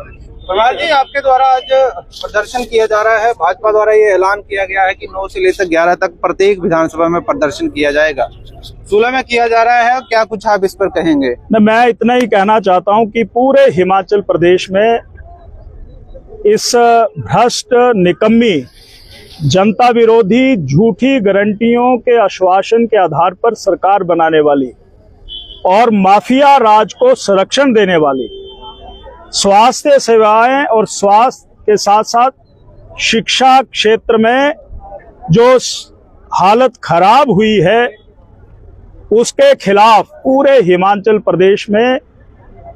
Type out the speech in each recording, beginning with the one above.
प्रभात जी, आपके द्वारा आज प्रदर्शन किया जा रहा है। भाजपा द्वारा ये ऐलान किया गया है कि 9 से लेकर 11 तक प्रत्येक विधानसभा में प्रदर्शन किया जाएगा। 16 में किया जा रहा है, क्या कुछ आप इस पर कहेंगे? मैं इतना ही कहना चाहता हूं कि पूरे हिमाचल प्रदेश में इस भ्रष्ट, निकम्मी, जनता विरोधी, झूठी गारंटियों के आश्वासन के आधार पर सरकार बनाने वाली और माफिया राज को संरक्षण देने वाली, स्वास्थ्य सेवाएं और स्वास्थ्य के साथ साथ शिक्षा क्षेत्र में जो हालत खराब हुई है उसके खिलाफ पूरे हिमाचल प्रदेश में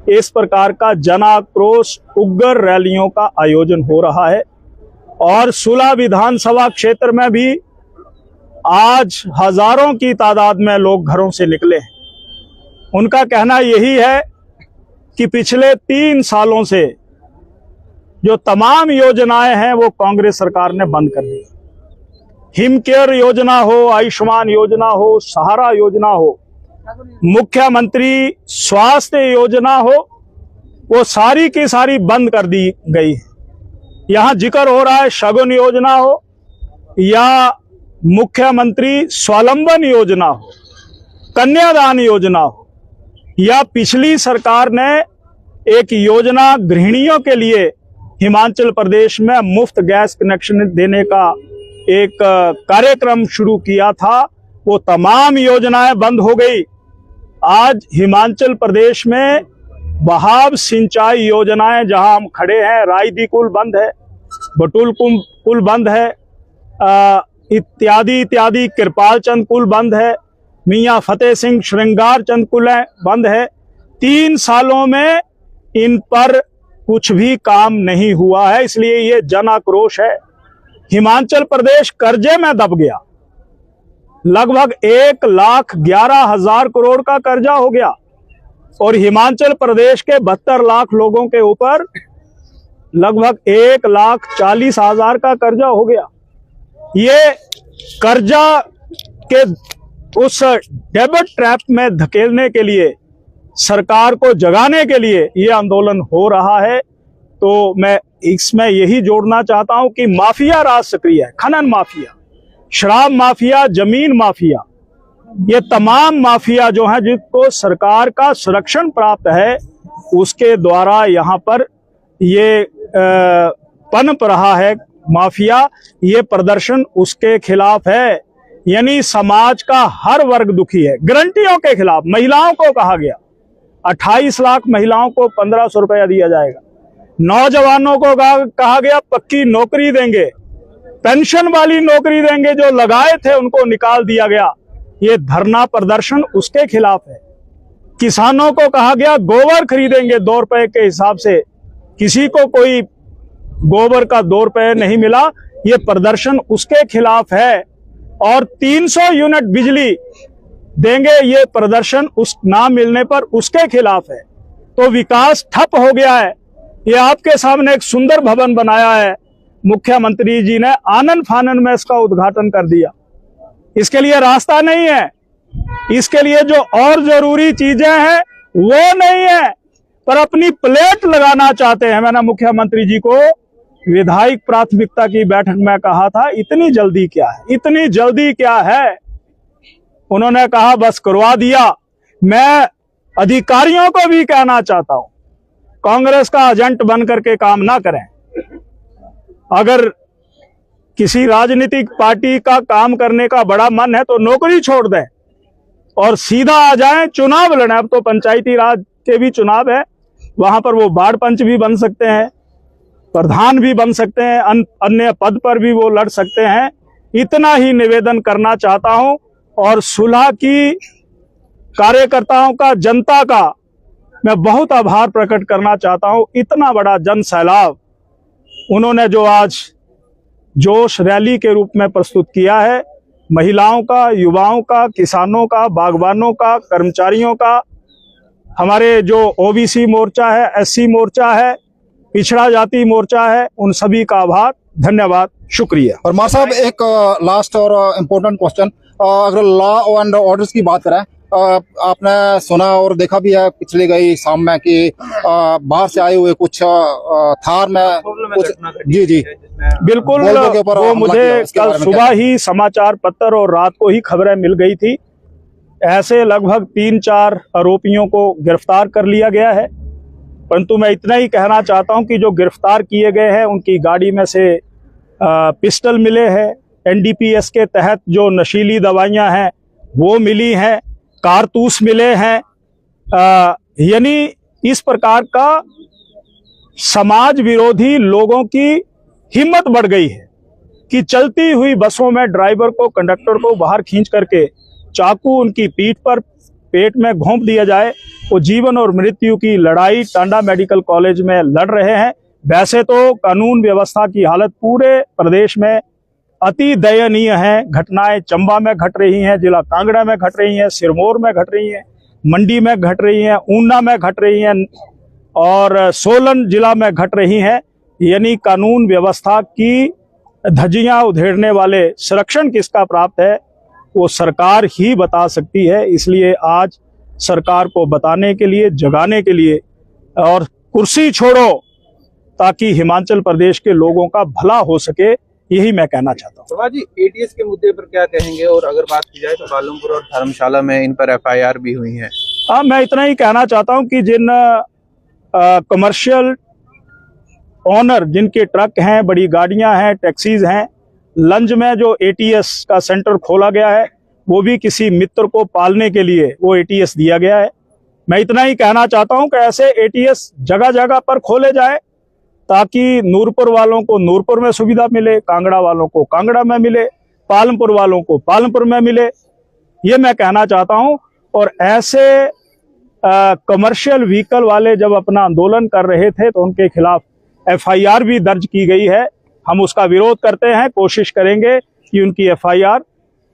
इस प्रकार का जन आक्रोश, उग्र रैलियों का आयोजन हो रहा है। और 16 विधानसभा क्षेत्र में भी आज हजारों की तादाद में लोग घरों से निकले हैं। उनका कहना यही है कि पिछले 3 सालों से जो तमाम योजनाएं हैं वो कांग्रेस सरकार ने बंद कर दी। हिम केयर योजना हो, आयुष्मान योजना हो, सहारा योजना हो, मुख्यमंत्री स्वास्थ्य योजना हो, वो सारी की सारी बंद कर दी गई है। यहाँ जिक्र हो रहा है शगुन योजना हो या मुख्यमंत्री स्वावलंबन योजना हो, कन्यादान योजना हो, या पिछली सरकार ने एक योजना गृहिणियों के लिए हिमाचल प्रदेश में मुफ्त गैस कनेक्शन देने का एक कार्यक्रम शुरू किया था, वो तमाम योजनाएं बंद हो गई। आज हिमाचल प्रदेश में बहाव सिंचाई योजनाएं, जहां हम खड़े हैं, रायदी कुल बंद है, बटुल कुल बंद है, इत्यादि इत्यादि, कृपाल चंद कुल बंद है, मियां फतेह सिंह श्रृंगार चंद कुल बंद है। 3 सालों में इन पर कुछ भी काम नहीं हुआ है, इसलिए ये जन आक्रोश है। हिमाचल प्रदेश कर्जे में दब गया, लगभग 1,11,000 करोड़ का कर्जा हो गया और हिमाचल प्रदेश के 72 लाख लोगों के ऊपर लगभग 1,40,000 का कर्जा हो गया। ये कर्जा के उस डेबिट ट्रैप में धकेलने के लिए, सरकार को जगाने के लिए ये आंदोलन हो रहा है। तो मैं इसमें यही जोड़ना चाहता हूं कि माफिया राज सक्रिय है, खनन माफिया, शराब माफिया, जमीन माफिया, ये तमाम माफिया जो हैं जिनको सरकार का संरक्षण प्राप्त है, उसके द्वारा यहाँ पर ये पनप रहा है माफिया। ये प्रदर्शन उसके खिलाफ है, यानी समाज का हर वर्ग दुखी है। गारंटियों के खिलाफ महिलाओं को कहा गया 28 लाख महिलाओं को 1500 रुपया दिया जाएगा, नौजवानों को कहा गया पक्की नौकरी देंगे, पेंशन वाली नौकरी देंगे, जो लगाए थे उनको निकाल दिया गया। ये धरना प्रदर्शन उसके खिलाफ है। किसानों को कहा गया गोबर खरीदेंगे 2 रुपए के हिसाब से, किसी को कोई गोबर का 2 रुपए नहीं मिला, ये प्रदर्शन उसके खिलाफ है। और 300 यूनिट बिजली देंगे, ये प्रदर्शन उस ना मिलने पर उसके खिलाफ है। तो विकास ठप हो गया है। ये आपके सामने एक सुंदर भवन बनाया है, मुख्यमंत्री जी ने आनन फानन में इसका उद्घाटन कर दिया। इसके लिए रास्ता नहीं है, इसके लिए जो और जरूरी चीजें हैं वो नहीं है, पर अपनी प्लेट लगाना चाहते हैं। मैंने मुख्यमंत्री जी को विधायक प्राथमिकता की बैठक में कहा था, इतनी जल्दी क्या है, इतनी जल्दी क्या है? उन्होंने कहा बस करवा दिया। मैं अधिकारियों को भी कहना चाहता हूं, कांग्रेस का एजेंट बन करके काम ना करें। अगर किसी राजनीतिक पार्टी का काम करने का बड़ा मन है तो नौकरी छोड़ दें और सीधा आ जाएं, चुनाव लड़ें। अब तो पंचायती राज के भी चुनाव है, वहां पर वो वार्ड पंच भी बन सकते हैं, प्रधान भी बन सकते हैं, अन्य पद पर भी वो लड़ सकते हैं। इतना ही निवेदन करना चाहता हूं और सुलह की कार्यकर्ताओं का, जनता का मैं बहुत आभार प्रकट करना चाहता हूं। इतना बड़ा जन सैलाब उन्होंने जो आज जोश रैली के रूप में प्रस्तुत किया है, महिलाओं का, युवाओं का, किसानों का, बागवानों का, कर्मचारियों का, हमारे जो ओबीसी मोर्चा है, एससी मोर्चा है, पिछड़ा जाति मोर्चा है, उन सभी का आभार, धन्यवाद, शुक्रिया। और मां साहब, एक लास्ट और इम्पोर्टेंट क्वेश्चन, अगर लॉ एंड ऑर्डर्स की बात करें आपने सुना और देखा भी है पिछले गई शाम में कि बाहर से आए हुए कुछ थार में कुछ जी जी बिल्कुल, बोल्टों के ऊपर वो हमला मुझे किया, उसके कल बारे में सुबह क्या ही समाचार पत्र और रात को ही खबरें मिल गई थी। ऐसे लगभग 3-4 आरोपियों को गिरफ्तार कर लिया गया है, परंतु मैं इतना ही कहना चाहता हूं कि जो गिरफ्तार किए गए हैं उनकी गाड़ी में से पिस्टल मिले हैं, एनडीपीएस के तहत जो नशीली दवाइयां हैं वो मिली हैं, कारतूस मिले हैं। यानी इस प्रकार का समाज विरोधी लोगों की हिम्मत बढ़ गई है कि चलती हुई बसों में ड्राइवर को, कंडक्टर को बाहर खींच करके चाकू उनकी पीठ पर, पेट में घोंप दिया जाए। वो जीवन और मृत्यु की लड़ाई टांडा मेडिकल कॉलेज में लड़ रहे हैं। वैसे तो कानून व्यवस्था की हालत पूरे प्रदेश में अति दयनीय है। घटनाएं चंबा में घट रही हैं, जिला कांगड़ा में घट रही हैं, सिरमौर में घट रही हैं, मंडी में घट रही हैं, ऊना में घट रही हैं और सोलन जिला में घट रही हैं। यानी कानून व्यवस्था की धज्जियां उधेड़ने वाले संरक्षण किसका प्राप्त है वो सरकार ही बता सकती है। इसलिए आज सरकार को बताने के लिए, जगाने के लिए और कुर्सी छोड़ो ताकि हिमाचल प्रदेश के लोगों का भला हो सके, यही मैं कहना चाहता हूँ। प्रभा जी, एटीएस के मुद्दे पर क्या कहेंगे? और अगर बात की जाए तो पालमपुर और धर्मशाला में इन पर एफआईआर भी हुई है। हाँ, मैं इतना ही कहना चाहता हूँ कि जिन कमर्शियल ऑनर, जिनके ट्रक हैं, बड़ी गाड़ियां हैं, टैक्सीज हैं, लंज में जो एटीएस का सेंटर खोला गया है वो भी किसी मित्र को पालने के लिए वो एटीएस दिया गया है। मैं इतना ही कहना चाहता हूं कि ऐसे एटीएस जगह जगह पर खोले जाए ताकि नूरपुर वालों को नूरपुर में सुविधा मिले, कांगड़ा वालों को कांगड़ा में मिले, पालमपुर वालों को पालमपुर में मिले, ये मैं कहना चाहता हूं। और ऐसे कमर्शियल व्हीकल वाले जब अपना आंदोलन कर रहे थे तो उनके खिलाफ एफआईआर भी दर्ज की गई है। हम उसका विरोध करते हैं, कोशिश करेंगे कि उनकी एफआईआर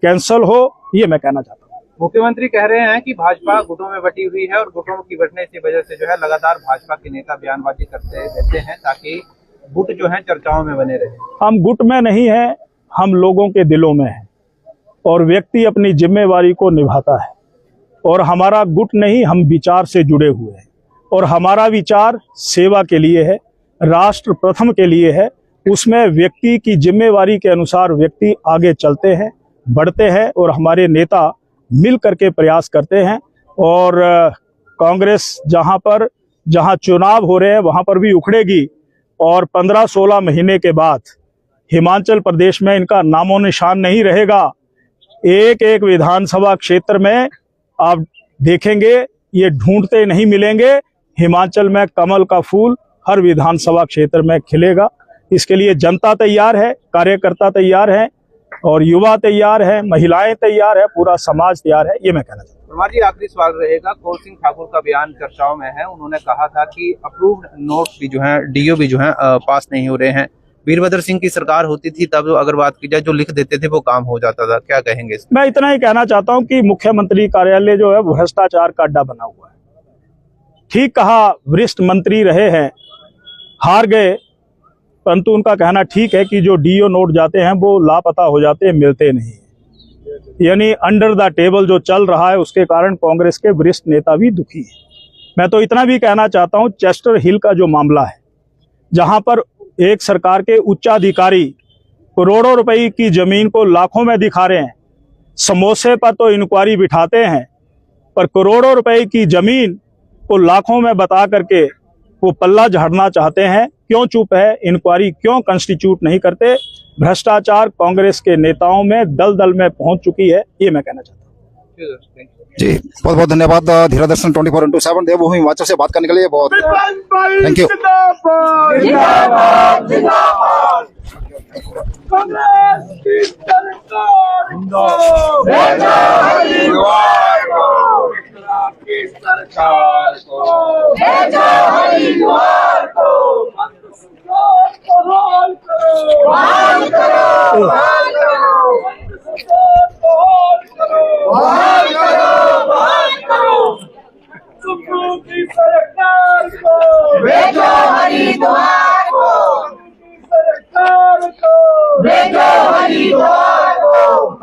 कैंसल हो, ये मैं कहना चाहता हूँ। मुख्यमंत्री कह रहे हैं कि भाजपा गुटों में बटी हुई है और गुटों की बटने की वजह से जो है लगातार भाजपा के नेता बयानबाजी करते रहते हैं ताकि गुट जो है चर्चाओं में बने रहे। हम गुट में नहीं है, हम लोगों के दिलों में हैं और व्यक्ति अपनी जिम्मेवारी को निभाता है। और हमारा गुट नहीं, हम विचार से जुड़े हुए हैं और हमारा विचार सेवा के लिए है, राष्ट्र प्रथम के लिए है। उसमें व्यक्ति की जिम्मेवारी के अनुसार व्यक्ति आगे चलते हैं, बढ़ते हैं और हमारे नेता मिल करके प्रयास करते हैं। और कांग्रेस जहां चुनाव हो रहे हैं वहां पर भी उखड़ेगी और 15-16 महीने के बाद हिमाचल प्रदेश में इनका नामो निशान नहीं रहेगा। एक एक विधानसभा क्षेत्र में आप देखेंगे ये ढूंढते नहीं मिलेंगे। हिमाचल में कमल का फूल हर विधानसभा क्षेत्र में खिलेगा। इसके लिए जनता तैयार है, कार्यकर्ता तैयार है और युवा तैयार है, महिलाएं तैयार है, पूरा समाज तैयार है, ये मैं कहना चाहता हूँ। हमारी आखिरी सवाल रहेगा। कौल सिंह ठाकुर का बयान चर्चाओं में है। उन्होंने कहा था कि अप्रूव्ड नोट भी जो है, डीओ भी जो है पास नहीं हो रहे हैं। वीरभद्र सिंह की सरकार होती थी तब अगर बात की जाए जो लिख देते थे वो काम हो जाता था, क्या कहेंगे? मैं इतना ही कहना चाहता हूं कि मुख्यमंत्री कार्यालय जो है भ्रष्टाचार का अड्डा बना हुआ है। ठीक कहा, वरिष्ठ मंत्री रहे हैं, हार गए, परंतु उनका कहना ठीक है कि जो डीओ नोट जाते हैं वो लापता हो जाते हैं, मिलते नहीं। यानी अंडर द टेबल जो चल रहा है उसके कारण कांग्रेस के वरिष्ठ नेता भी दुखी हैं। मैं तो इतना भी कहना चाहता हूं, चेस्टर हिल का जो मामला है, जहां पर एक सरकार के उच्चाधिकारी करोड़ों रुपए की जमीन को लाखों में दिखा रहे हैं, समोसे पर तो इंक्वायरी बिठाते हैं पर करोड़ों रुपए की जमीन को लाखों में बता करके वो पल्ला झाड़ना चाहते हैं। क्यों चुप है? इंक्वायरी क्यों कंस्टिट्यूट नहीं करते? भ्रष्टाचार कांग्रेस के नेताओं में दल दल में पहुंच चुकी है, ये मैं कहना चाहता हूँ। जी बहुत बहुत धन्यवाद धीरा दर्शन 24x7 देवभूमि हिमाचल से बात करने के लिए बहुत थैंक यू।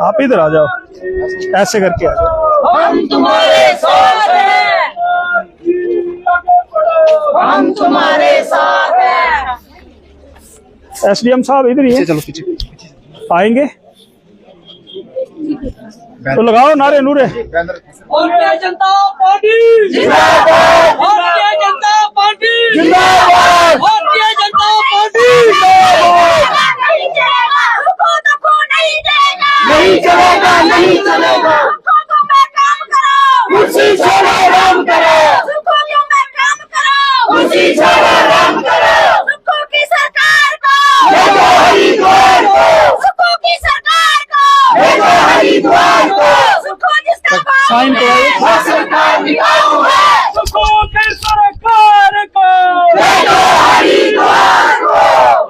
आप इधर आ जाओ, ऐसे करके आ जाओ। हम तुम्हारे साथ हैं, हम तुम्हारे साथ हैं। एसडीएम साहब इधर ही है, चलो पीछे आएंगे तो लगाओ नारे नूरे। भारतीय जनता पार्टी जिंदाबाद, भारतीय जनता पार्टी जिंदाबाद, भारतीय जनता पार्टी जिंदाबाद। नहीं चलेगा, रुको तो को नहीं चलेगा, नहीं चलेगा, नहीं चलेगा। रुको तो मैं काम करो, उसी छोड़ो राम करो, रुको तो मैं काम करो, उसी छोड़ो राम करो। रुको की सरकार को भेजो हरिद्वार को, रुको की सरकार को भेजो हरिद्वार को, रुको जिसका साइन वो सरकार निकालू है, सुखो की सरकार को भेजो हरिद्वार को।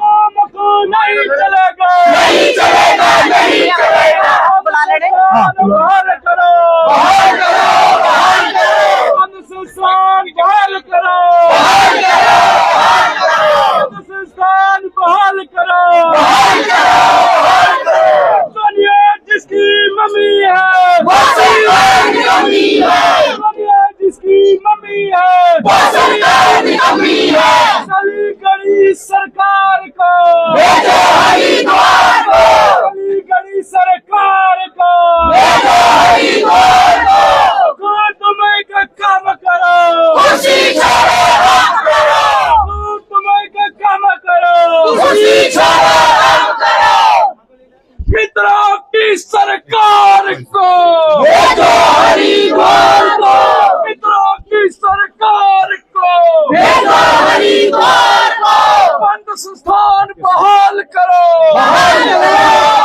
काम को नहीं चलेगा, नहीं चलेगा, नहीं चलेगा। बहाल करो, बहाल करो, बहाल करो, अनुशासन बहाल करो, बहाल करो, बहाल करो, अनुशासन बहाल करो, बहाल करो, बहाल करो। सोनिया जिसकी मम्मी है, वो सरकार निकम्मी है, सोनिया जिसकी मम्मी है, वो सरकार निकम्मी है। अलीगढ़ी सरकार को भेजो हरिद्वार को, अलीगढ़ी सरकार को भेजो हरिद्वार को। तुम्हें का काम करो, खुशी छोड़ो राम करो, तुम्हें का काम करो, खुशी छोड़ो राम करो। मित्रों की सरकार को भेजो हरिद्वार को, मित्रों की सरकार को भेजो हरिद्वार को। बंद संस्थान बहाल करो, बहाल करो,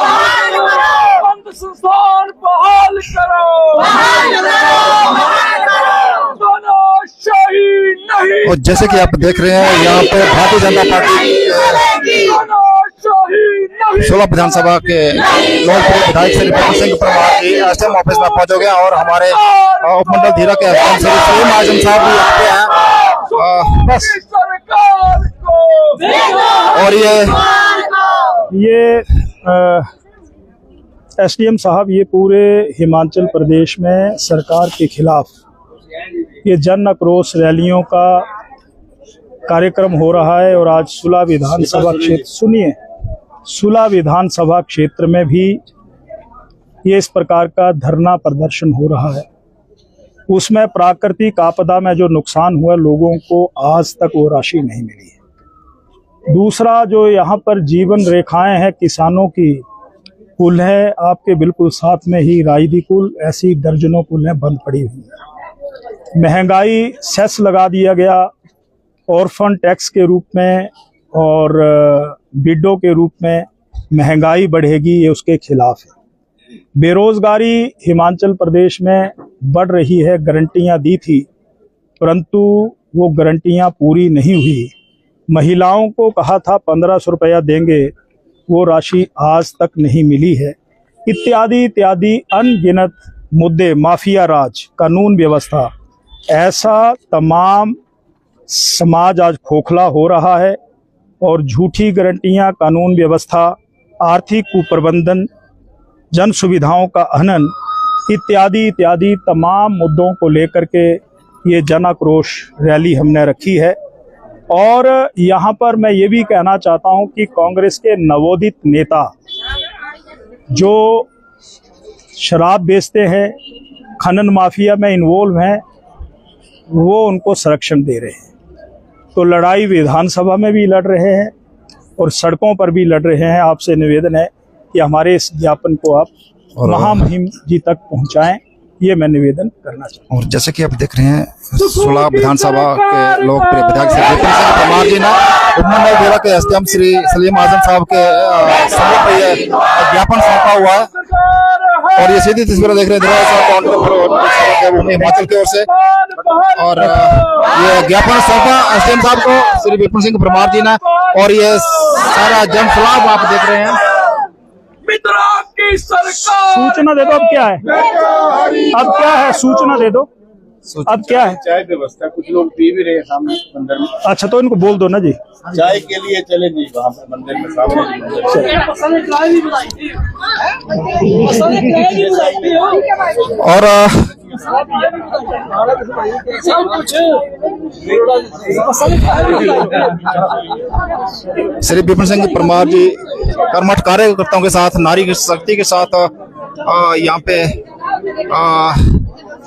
बहाल करो, बंद संस्थान बहाल करो, बहाल करो, बहाल करो। दोनों शाही नहीं, और जैसे कि आप देख रहे हैं यहाँ पे भारतीय जनता पार्टी दोनों शाही नहीं। 16 विधानसभा के लोकप्रिय विधायक श्री विपिन सिंह परमार जी एसडीएम ऑफिस में पहुंच गए और हमारे उपमंडल धीरा के एसडीएम श्री सलीम आजम साहब भी यहाँ पे हैं। बस सरकार को और ये एसडीएम साहब, ये पूरे हिमाचल प्रदेश में सरकार के खिलाफ ये जन आक्रोश रैलियों का कार्यक्रम हो रहा है। और आज सुला विधानसभा क्षेत्र, सुनिए, सुला विधानसभा क्षेत्र में भी ये इस प्रकार का धरना प्रदर्शन हो रहा है। उसमें प्राकृतिक आपदा में जो नुकसान हुआ लोगों को आज तक वो राशि नहीं मिली है। दूसरा, जो यहाँ पर जीवन रेखाएं हैं किसानों की, पुल है आपके बिल्कुल साथ में ही रायदी पुल, ऐसी दर्जनों पुलें बंद पड़ी हुई है। महंगाई सेस लगा दिया गया ऑर्फन टैक्स के रूप में और बिडो के रूप में, महंगाई बढ़ेगी, ये उसके खिलाफ है। बेरोजगारी हिमाचल प्रदेश में बढ़ रही है, गारंटियां दी थी परंतु वो गारंटियां पूरी नहीं हुई। महिलाओं को कहा था 1500 रुपया देंगे, वो राशि आज तक नहीं मिली है। इत्यादि इत्यादि अनगिनत मुद्दे, माफिया राज, कानून व्यवस्था, ऐसा तमाम समाज आज खोखला हो रहा है और झूठी गारंटियां, कानून व्यवस्था, आर्थिक कुप्रबंधन, जन सुविधाओं का हनन इत्यादि इत्यादि तमाम मुद्दों को लेकर के ये जन आक्रोश रैली हमने रखी है। और यहाँ पर मैं ये भी कहना चाहता हूँ कि कांग्रेस के नवोदित नेता जो शराब बेचते हैं, खनन माफिया में इन्वॉल्व हैं, वो उनको संरक्षण दे रहे हैं। तो लड़ाई विधानसभा में भी लड़ रहे हैं और सड़कों पर भी लड़ रहे हैं। आपसे निवेदन है कि हमारे इस ज्ञापन को आप महामहिम जी तक पहुंचाएं, ये मैं निवेदन करना चाहता हूं। और जैसे कि आप देख रहे हैं 16 विधानसभा के लोकप्रिय विधायक श्री विपिन सिंह परमार जी ने उपमंडल धीरा के एसडीएम श्री सलीम आजम साहब के समूह पर यह ज्ञापन सौंपा हुआ है। और ये सीधी तस्वीरें देख रहे हैं भूमि हिमाचल की ओर से। और ये ज्ञापन सौंपा एसडीएम साहब को श्री विपिन सिंह परमार जी ने। और ये सारा जन सलाह आप देख रहे हैं। मित्रों की सरकार, सूचना दे दो अब क्या है, अब क्या है, सूचना दे दो। अब क्या है? चाय व्यवस्था, कुछ लोग पी भी रहे हैं सामने मंदिर में। अच्छा, तो इनको बोल दो ना जी। चाय के लिए चले जी वहाँ पे मंदिर में सामने और श्री विपिन सिंह परमार जी कर्मठ कार्यकर्ताओं के साथ, नारी शक्ति के साथ यहाँ पे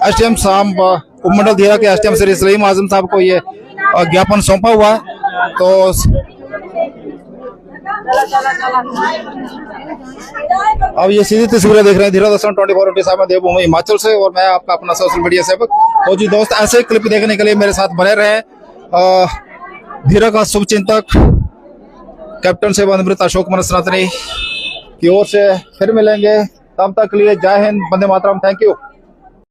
एसडीएम साहब उपमंडल धीरा के एसडीएम श्री सलीम आजम साहब को ये ज्ञापन सौंपा हुआ है। तो अब ये सीधी तस्वीरें देख रहे हैं धीरा दर्शन 24/7 में देवभूमि हिमाचल से, और मैं आपका अपना सोशल मीडिया सेवक। तो जी दोस्त, ऐसे क्लिप देखने के लिए मेरे साथ बने रहे। धीरा का शुभ चिंतक कैप्टन सेवानिवृत्त अशोक कुमार सनातनी की ओर से फिर मिलेंगे, तब तक के लिए जय हिंद, वंदे मातरम, थैंक यू।